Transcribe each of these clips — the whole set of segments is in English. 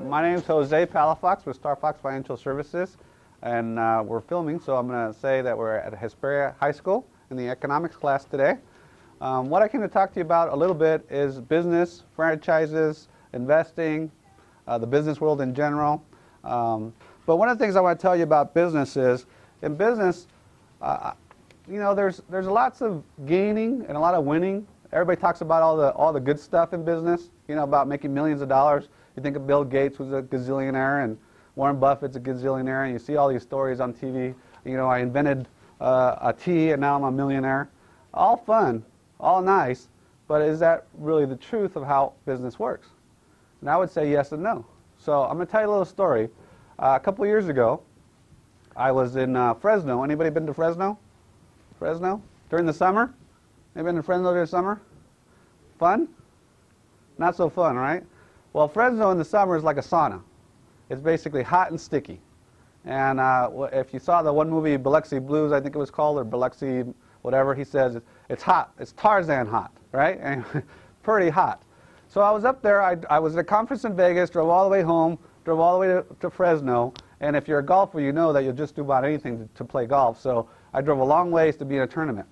My name's Jose Palafox with Star Fox Financial Services, and we're filming, so I'm going to say that we're at Hesperia High School in the economics class today. What I came to talk to you about a little bit is business, franchises, investing, the business world in general. But one of the things I want to tell you about business is, in business, you know, there's lots of gaining and a lot of winning. Everybody talks about all the good stuff in business, you know, about making millions of dollars. You think of Bill Gates, who's a gazillionaire, and Warren Buffett's a gazillionaire, and you see all these stories on TV. You know, I invented a tea, and now I'm a millionaire. All fun, all nice, but is that really the truth of how business works? And I would say yes and no. So I'm going to tell you a little story. A couple of years ago, I was in Fresno. Anybody been to Fresno? Fresno? During the summer? Anybody been to Fresno during the summer? Fun? Not so fun, right? Well, Fresno in the summer is like a sauna. It's basically hot and sticky. And if you saw the one movie, Biloxi Blues, I think it was called, or Biloxi whatever, he says it's hot. It's Tarzan hot, right? And pretty hot. So I was up there. I was at a conference in Vegas, drove all the way home, drove all the way to Fresno. And if you're a golfer, you know that you'll just do about anything to play golf. So I drove a long ways to be in a tournament.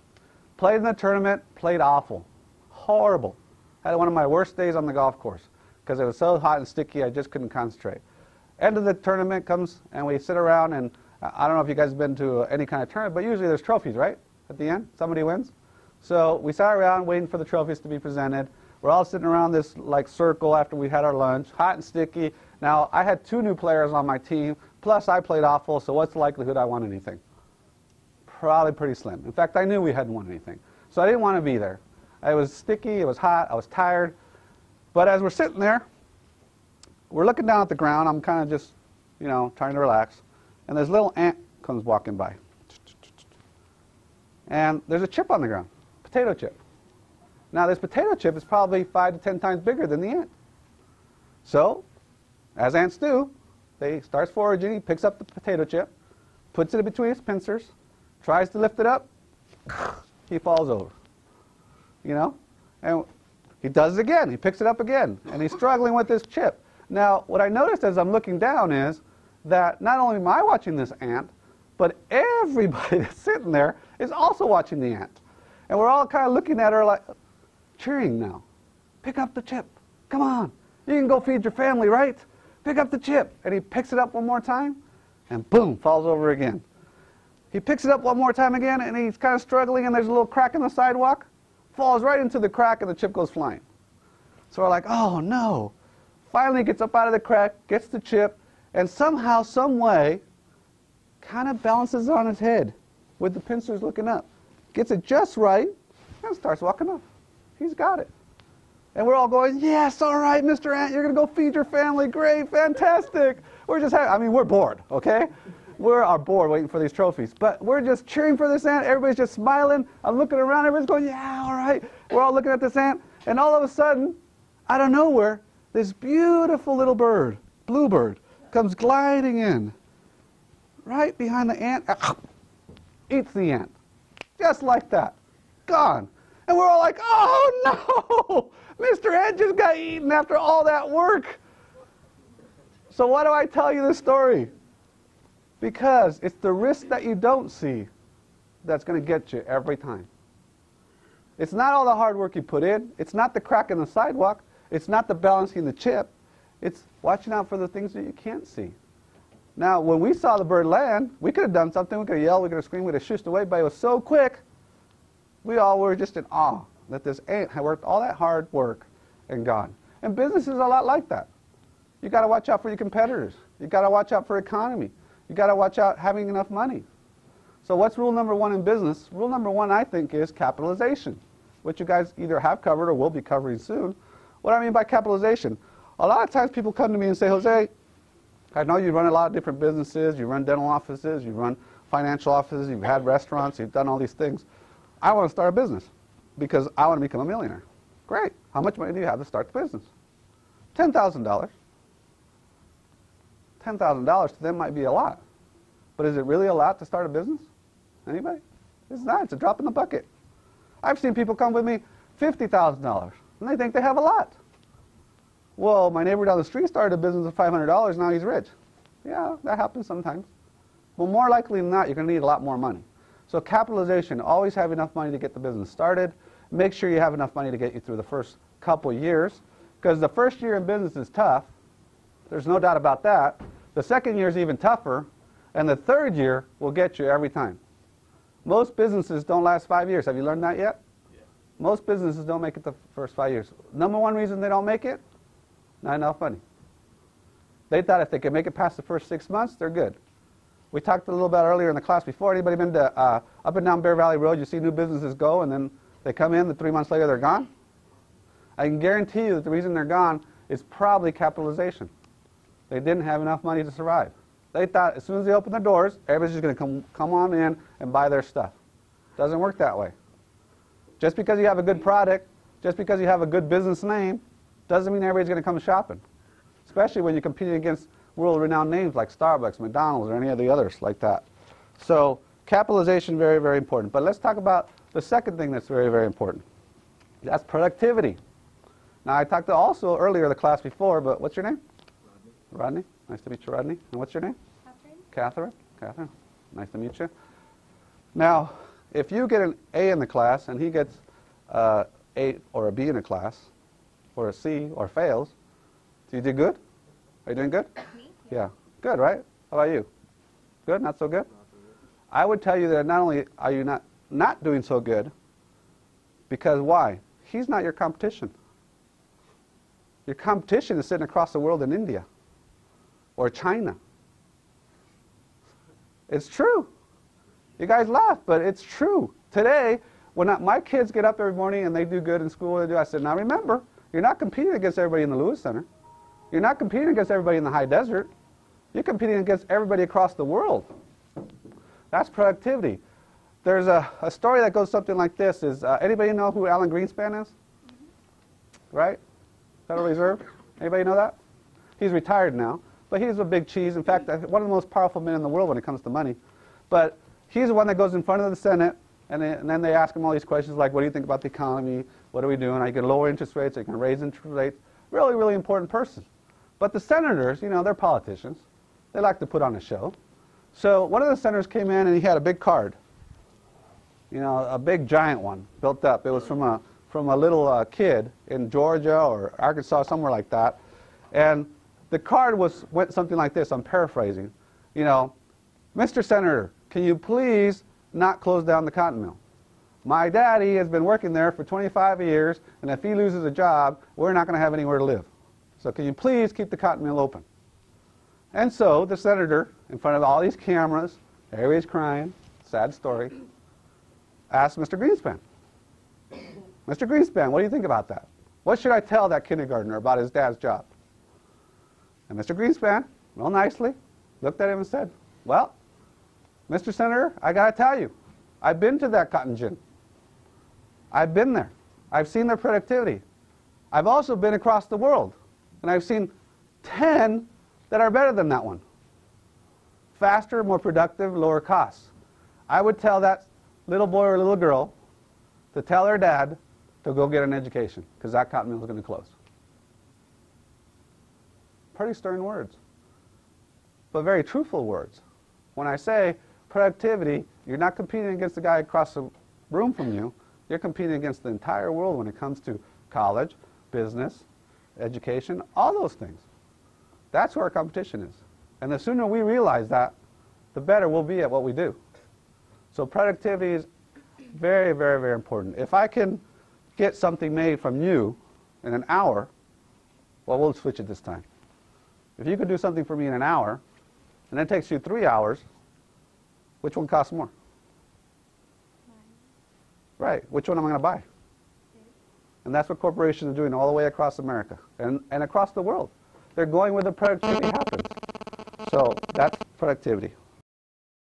Played in the tournament, played awful. Horrible. Had one of my worst days on the golf course because it was so hot and sticky I just couldn't concentrate. End of the tournament comes and we sit around, and I don't know if you guys have been to any kind of tournament, but usually there's trophies, right? At the end, somebody wins. So we sat around waiting for the trophies to be presented. We're all sitting around this like circle after we had our lunch, hot and sticky. Now, I had 2 new players on my team, plus I played awful, so what's the likelihood I won anything? Probably pretty slim. In fact, I knew we hadn't won anything. So I didn't want to be there. It was sticky, it was hot, I was tired. But as we're sitting there, we're looking down at the ground. I'm kind of just, you know, trying to relax. And this little ant comes walking by. And there's a chip on the ground, potato chip. Now, this potato chip is probably 5 to 10 times bigger than the ant. So, as ants do, he starts foraging, he picks up the potato chip, puts it between his pincers, tries to lift it up, he falls over. You know? And he does it again. He picks it up again. And he's struggling with this chip. Now, what I noticed as I'm looking down is that not only am I watching this ant, but everybody that's sitting there is also watching the ant. And we're all kind of looking at her like, cheering now. Pick up the chip. Come on. You can go feed your family, right? Pick up the chip. And he picks it up one more time, and boom, falls over again. He picks it up one more time again, and he's kind of struggling, and there's a little crack in the sidewalk. Falls right into the crack, and the chip goes flying. So we're like, oh, no. Finally gets up out of the crack, gets the chip, and somehow, some way, kind of balances it on his head with the pincers looking up. Gets it just right, and starts walking off. He's got it. And we're all going, yes, all right, Mr. Ant, you're going to go feed your family. Great, fantastic. We're just happy. I mean, we're bored, okay? We're bored waiting for these trophies. But we're just cheering for this ant. Everybody's just smiling. I'm looking around. Everybody's going, yeah, all right. We're all looking at this ant. And all of a sudden, out of nowhere, this beautiful little bird, bluebird, comes gliding in. Right behind the ant, eats the ant. Just like that. Gone. And we're all like, oh, no. Mr. Ant just got eaten after all that work. So why do I tell you this story? Because it's the risk that you don't see that's going to get you every time. It's not all the hard work you put in. It's not the crack in the sidewalk. It's not the balancing the chip. It's watching out for the things that you can't see. Now, when we saw the bird land, we could have done something. We could have yelled, we could have screamed, we could have shushed away, but it was so quick, we all were just in awe that this ant had worked all that hard work and gone. And business is a lot like that. You got to watch out for your competitors. You got to watch out for economy. You got to watch out having enough money. So what's rule number 1 in business? Rule number 1, I think, is capitalization, which you guys either have covered or will be covering soon. What I mean by capitalization, a lot of times people come to me and say, Jose, I know you run a lot of different businesses, you run dental offices, you run financial offices, you've had restaurants, you've done all these things. I want to start a business because I want to become a millionaire. Great. How much money do you have to start the business? $10,000. $10,000 to them might be a lot. But is it really a lot to start a business? Anybody? It's not. It's a drop in the bucket. I've seen people come with me $50,000, and they think they have a lot. Well, my neighbor down the street started a business with $500, now he's rich. Yeah, that happens sometimes. But more likely than not, you're going to need a lot more money. So capitalization, always have enough money to get the business started. Make sure you have enough money to get you through the first couple years, because the first year in business is tough. There's no doubt about that. The second year is even tougher, and the third year will get you every time. Most businesses don't last 5 years. Have you learned that yet? Yeah. Most businesses don't make it the first 5 years. Number one reason they don't make it? Not enough money. They thought if they could make it past the first 6 months, they're good. We talked a little bit earlier in the class before. Anybody been to up and down Bear Valley Road? You see new businesses go, and then they come in, and 3 months later they're gone? I can guarantee you that the reason they're gone is probably capitalization. They didn't have enough money to survive. They thought as soon as they open the doors, everybody's just going to come on in and buy their stuff. Doesn't work that way. Just because you have a good product, just because you have a good business name, doesn't mean everybody's going to come shopping. Especially when you're competing against world-renowned names like Starbucks, McDonald's, or any of the others like that. So capitalization, very, very important. But let's talk about the second thing that's very, very important. That's productivity. Now, I talked also earlier in the class before, but what's your name? Rodney. Nice to meet you, Rodney. And what's your name? Catherine. Catherine. Nice to meet you. Now, if you get an A in the class and he gets A or a B in the class, or a C, or fails, do you do good? Are you doing good? Me? Yeah. Good, right? How about you? Good? Not so good? Not so good. I would tell you that not only are you not doing so good, because why? He's not your competition. Your competition is sitting across the world in India or China. It's true. You guys laugh, but it's true. Today, when my kids get up every morning and they do good in school, I said, now remember, you're not competing against everybody in the Lewis Center. You're not competing against everybody in the high desert. You're competing against everybody across the world. That's productivity. There's a story that goes something like this. Anybody know who Alan Greenspan is? Right? Federal Reserve? Anybody know that? He's retired now, but he's a big cheese. In fact, one of the most powerful men in the world when it comes to money. But he's the one that goes in front of the Senate, and then they ask him all these questions like, what do you think about the economy? What are we doing? Are you going to lower interest rates? Are you going to raise interest rates? Really, really important person. But the senators, you know, they're politicians. They like to put on a show. So one of the senators came in and he had a big card. You know, a big giant one built up. It was from a little kid in Georgia or Arkansas, somewhere like that. And the card went something like this. I'm paraphrasing. You know, Mr. Senator, can you please not close down the cotton mill? My daddy has been working there for 25 years, and if he loses a job, we're not going to have anywhere to live. So can you please keep the cotton mill open? And so the senator, in front of all these cameras, everybody's crying, sad story, asked Mr. Greenspan, Mr. Greenspan, what do you think about that? What should I tell that kindergartner about his dad's job? And Mr. Greenspan, real nicely, looked at him and said, well, Mr. Senator, I got to tell you, I've been to that cotton gin. I've been there. I've seen their productivity. I've also been across the world, and I've seen 10 that are better than that one. Faster, more productive, lower costs. I would tell that little boy or little girl to tell their dad to go get an education, because that cotton mill is going to close. Pretty stern words, but very truthful words. When I say productivity, you're not competing against the guy across the room from you. You're competing against the entire world when it comes to college, business, education, all those things. That's where our competition is. And the sooner we realize that, the better we'll be at what we do. So productivity is very, very, very important. If I can get something made from you in an hour, well, we'll switch it this time. If you could do something for me in an hour, and it takes you 3 hours, which one costs more? Right. Which one am I going to buy? And that's what corporations are doing all the way across America and across the world. They're going where the productivity happens. So that's productivity.